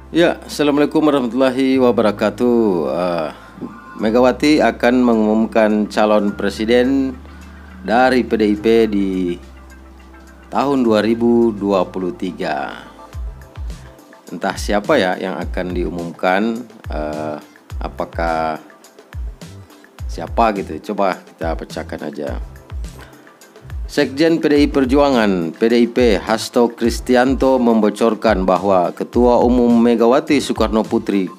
Ya, Assalamualaikum warahmatullahi wabarakatuh. Megawati akan mengumumkan calon presiden dari PDIP di tahun 2023. Entah siapa ya yang akan diumumkan, apakah siapa gitu. Coba kita pecahkan aja. Sekjen PDI Perjuangan PDIP Hasto Kristianto membocorkan bahwa Ketua Umum Megawati Soekarno Putri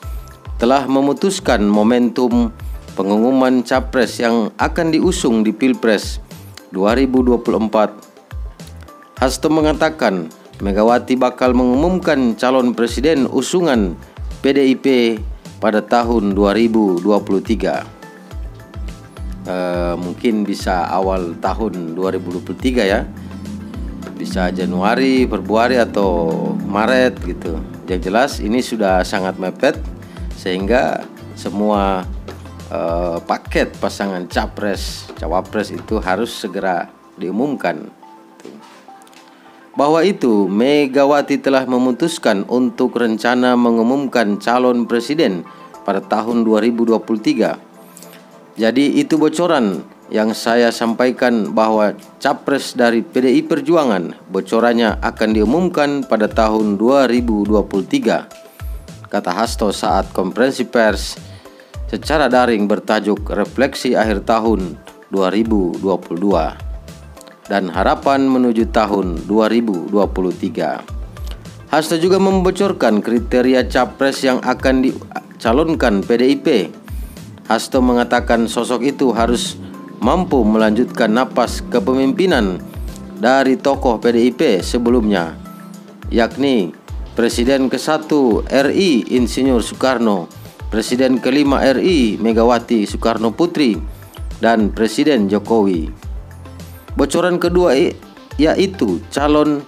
telah memutuskan momentum pengumuman capres yang akan diusung di Pilpres 2024. Hasto mengatakan Megawati bakal mengumumkan calon presiden usungan PDIP pada tahun 2023. Mungkin bisa awal tahun 2023 ya, bisa Januari, Februari atau Maret gitu. Yang jelas ini sudah sangat mepet sehingga semua paket pasangan capres cawapres itu harus segera diumumkan. Bahwa itu Megawati telah memutuskan untuk rencana mengumumkan calon presiden pada tahun 2023. Jadi itu bocoran yang saya sampaikan bahwa capres dari PDI Perjuangan bocorannya akan diumumkan pada tahun 2023, kata Hasto saat konferensi pers secara daring bertajuk Refleksi Akhir Tahun 2022 dan Harapan Menuju Tahun 2023. Hasto juga membocorkan kriteria capres yang akan dicalonkan PDIP. Hasto mengatakan sosok itu harus mampu melanjutkan napas kepemimpinan dari tokoh PDIP sebelumnya, yakni Presiden ke-1 RI Insinyur Soekarno, Presiden ke-5 RI Megawati Soekarno Putri, dan Presiden Jokowi. Bocoran kedua yaitu calon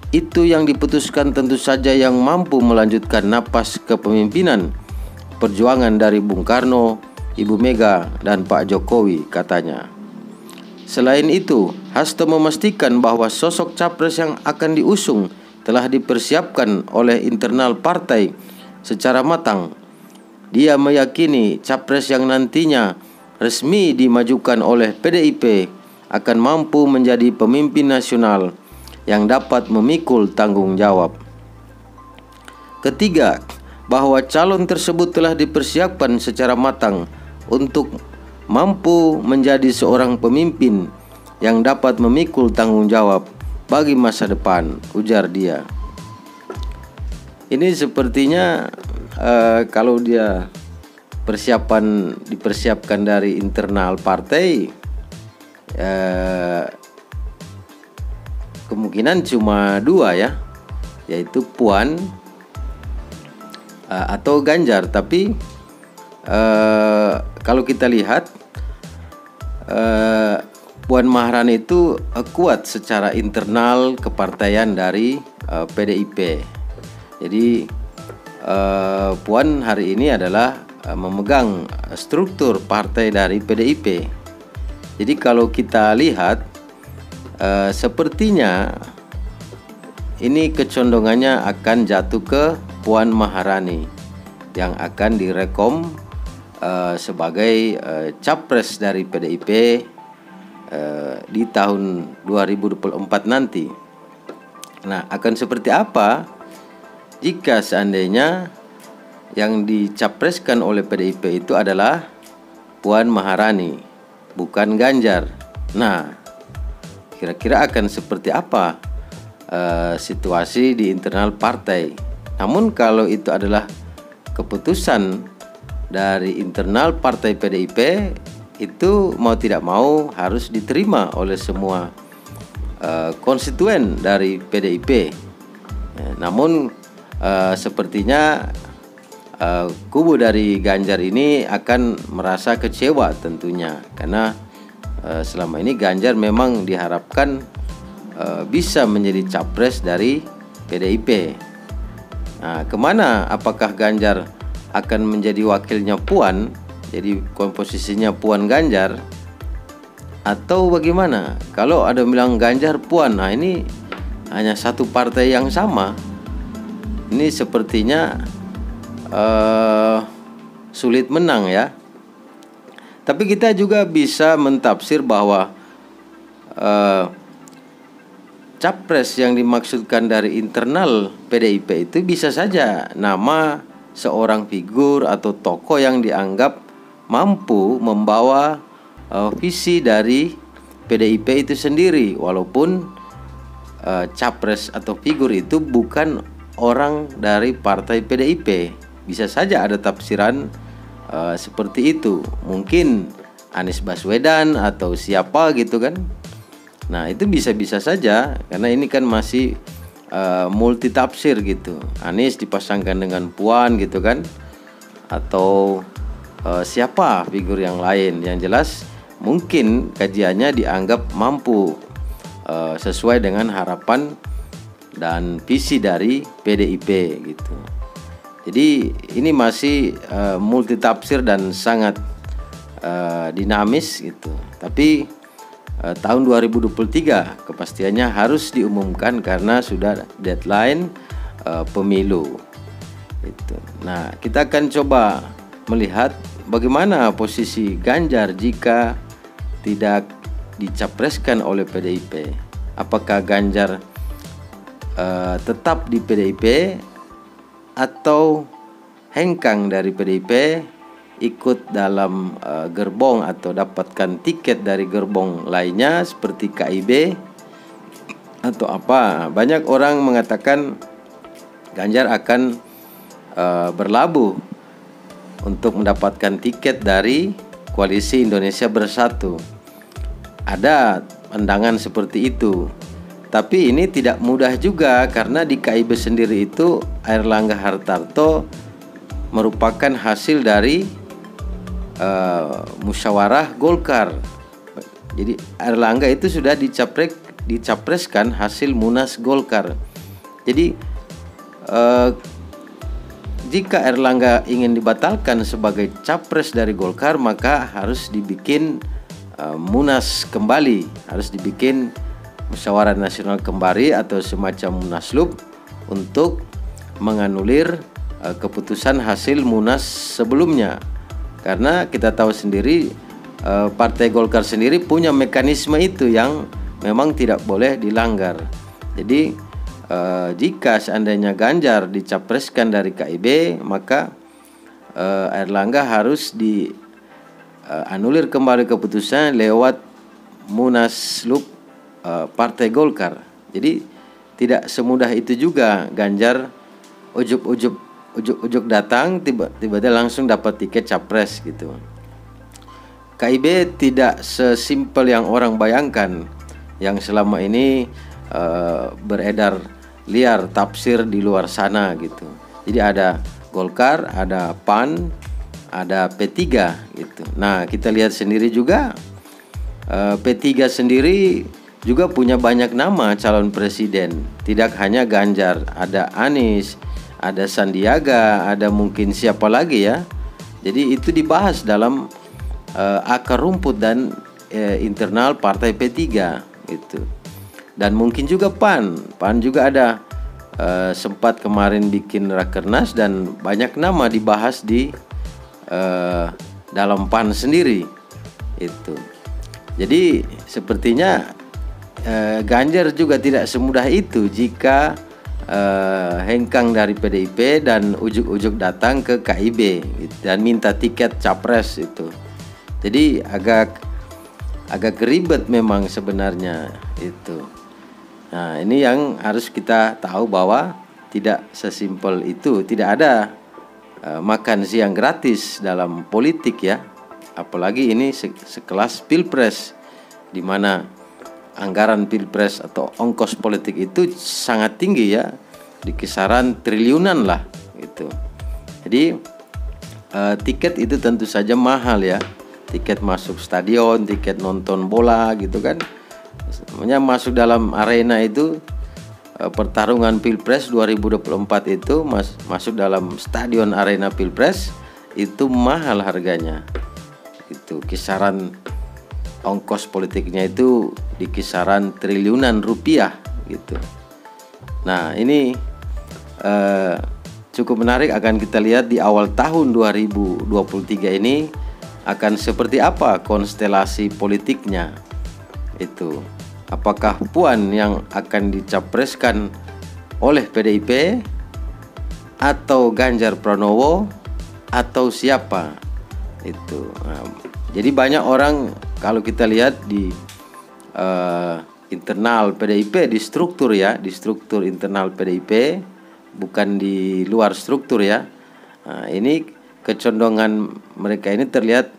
itu yang diputuskan tentu saja yang mampu melanjutkan napas kepemimpinan perjuangan dari Bung Karno, Ibu Mega, dan Pak Jokowi, katanya. Selain itu, Hasto memastikan bahwa sosok capres yang akan diusung telah dipersiapkan oleh internal partai secara matang. Dia meyakini capres yang nantinya resmi dimajukan oleh PDIP akan mampu menjadi pemimpin nasional yang dapat memikul tanggung jawab. Ketiga, bahwa calon tersebut telah dipersiapkan secara matang untuk mampu menjadi seorang pemimpin yang dapat memikul tanggung jawab bagi masa depan, ujar dia. Ini sepertinya kalau dia dipersiapkan dari internal partai, kemungkinan cuma dua ya, yaitu Puan atau Ganjar. Tapi kalau kita lihat Puan Maharani itu kuat secara internal kepartaian dari PDIP. Jadi Puan hari ini adalah memegang struktur partai dari PDIP. Jadi kalau kita lihat sepertinya ini kecondongannya akan jatuh ke Puan Maharani yang akan direkom sebagai capres dari PDIP di tahun 2024 nanti. Nah, akan seperti apa jika seandainya yang dicapreskan oleh PDIP itu adalah Puan Maharani, bukan Ganjar? Nah, kira-kira akan seperti apa situasi di internal partai? Namun kalau itu adalah keputusan dari internal partai PDIP, itu mau tidak mau harus diterima oleh semua konstituen dari PDIP. Namun sepertinya kubu dari Ganjar ini akan merasa kecewa tentunya, karena selama ini Ganjar memang diharapkan bisa menjadi capres dari PDIP. Nah, kemana? Apakah Ganjar akan menjadi wakilnya Puan, jadi komposisinya Puan Ganjar, atau bagaimana? Kalau ada bilang Ganjar Puan, nah ini hanya satu partai yang sama. ini sepertinya sulit menang ya. Tapi kita juga bisa mentafsir bahwa capres yang dimaksudkan dari internal PDIP itu bisa saja nama seorang figur atau tokoh yang dianggap mampu membawa visi dari PDIP itu sendiri, walaupun capres atau figur itu bukan orang dari partai PDIP. Bisa saja ada tafsiran seperti itu, mungkin Anies Baswedan atau siapa gitu kan. Nah itu bisa-bisa saja, karena ini kan masih multi tafsir gitu. Anies dipasangkan dengan Puan gitu kan, atau siapa figur yang lain. Yang jelas mungkin kajiannya dianggap mampu sesuai dengan harapan dan visi dari PDIP gitu. Jadi ini masih multi tafsir dan sangat dinamis gitu. Tapi tahun 2023 kepastiannya harus diumumkan karena sudah deadline pemilu. Itu. Nah, kita akan coba melihat bagaimana posisi Ganjar jika tidak dicapreskan oleh PDIP. Apakah Ganjar tetap di PDIP atau hengkang dari PDIP, ikut dalam gerbong atau dapatkan tiket dari gerbong lainnya seperti KIB atau apa. Banyak orang mengatakan Ganjar akan berlabuh untuk mendapatkan tiket dari Koalisi Indonesia Bersatu. Ada pandangan seperti itu. Tapi ini tidak mudah juga, karena di KIB sendiri itu Airlangga Hartarto merupakan hasil dari musyawarah Golkar. Jadi Airlangga itu sudah dicapreskan hasil Munas Golkar. Jadi jika Airlangga ingin dibatalkan sebagai capres dari Golkar, maka harus dibikin Munas kembali, harus dibikin musyawarah nasional kembali atau semacam munaslup untuk menganulir keputusan hasil Munas sebelumnya. Karena kita tahu sendiri Partai Golkar sendiri punya mekanisme itu yang memang tidak boleh dilanggar. Jadi jika seandainya Ganjar dicapreskan dari KIB, maka Airlangga harus dianulir kembali keputusan lewat munaslup Partai Golkar. Jadi tidak semudah itu juga Ganjar ujuk datang tiba-tiba langsung dapat tiket capres gitu. KIB tidak sesimpel yang orang bayangkan, yang selama ini beredar liar tafsir di luar sana gitu. Jadi ada Golkar, ada PAN, ada P3 gitu. Nah, kita lihat sendiri juga P3 sendiri juga punya banyak nama calon presiden. Tidak hanya Ganjar, ada Anies, ada Sandiaga, ada mungkin siapa lagi ya. Jadi itu dibahas dalam akar rumput dan internal partai P3 gitu. Dan mungkin juga PAN juga ada sempat kemarin bikin rakernas dan banyak nama dibahas di dalam PAN sendiri itu. Jadi sepertinya Ganjar juga tidak semudah itu jika hengkang dari PDIP dan ujuk-ujuk datang ke KIB gitu, dan minta tiket capres itu. Jadi agak ribet memang sebenarnya itu. Nah, ini yang harus kita tahu bahwa tidak sesimpel itu. Tidak ada makan siang gratis dalam politik ya. Apalagi ini sekelas Pilpres, di mana anggaran Pilpres atau ongkos politik itu sangat tinggi ya, di kisaran triliunan lah gitu. Jadi tiket itu tentu saja mahal ya. Tiket masuk stadion, tiket nonton bola gitu kan. Semuanya masuk dalam arena itu, pertarungan Pilpres 2024 itu masuk dalam stadion arena Pilpres itu mahal harganya. Itu kisaran ongkos politiknya itu di kisaran triliunan rupiah gitu. Nah, ini cukup menarik akan kita lihat di awal tahun 2023 ini akan seperti apa konstelasi politiknya itu. Apakah Puan yang akan dicapreskan oleh PDIP atau Ganjar Pranowo atau siapa itu. Jadi banyak orang kalau kita lihat di internal PDIP, di struktur ya, di struktur internal PDIP, bukan di luar struktur ya. Ini kecondongan mereka ini terlihat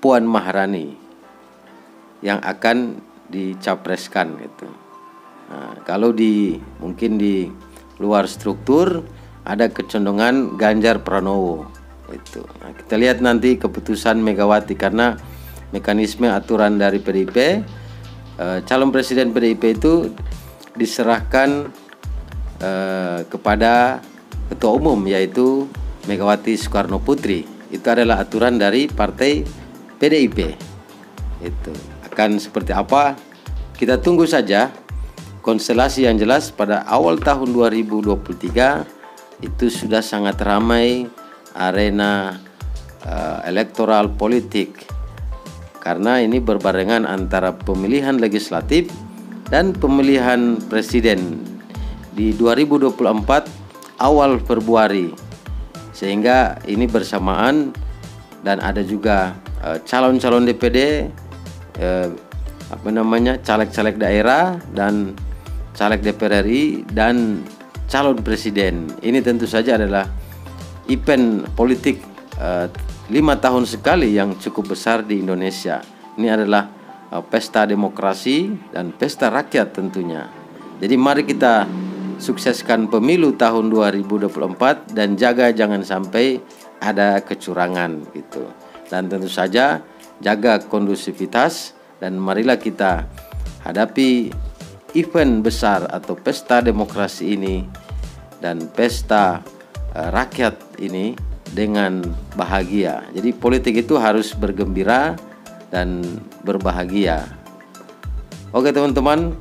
Puan Maharani yang akan dicapreskan gitu. Kalau mungkin di luar struktur ada kecondongan Ganjar Pranowo itu. Kita lihat nanti keputusan Megawati karena mekanisme aturan dari PDIP, calon presiden PDIP itu diserahkan kepada ketua umum yaitu Megawati Soekarno Putri. Itu adalah aturan dari partai PDIP. Itu akan seperti apa? Kita tunggu saja. Konstelasi yang jelas pada awal tahun 2023 itu sudah sangat ramai arena elektoral politik karena ini berbarengan antara pemilihan legislatif dan pemilihan presiden di 2024 awal Februari, sehingga ini bersamaan dan ada juga calon-calon DPD, caleg-caleg daerah dan caleg DPR RI dan calon presiden. Ini tentu saja adalah event politik 5 tahun sekali yang cukup besar di Indonesia. Ini adalah pesta demokrasi dan pesta rakyat tentunya. Jadi mari kita sukseskan pemilu tahun 2024 dan jaga jangan sampai ada kecurangan gitu. Dan tentu saja jaga kondusivitas dan marilah kita hadapi event besar atau pesta demokrasi ini dan pesta rakyat ini dengan bahagia. Jadi politik itu harus bergembira dan berbahagia. Oke teman-teman,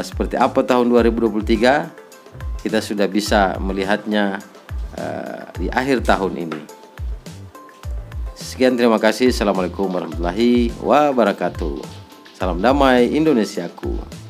seperti apa tahun 2023 kita sudah bisa melihatnya di akhir tahun ini. Sekian, terima kasih. Assalamualaikum warahmatullahi wabarakatuh. Salam damai Indonesiaku.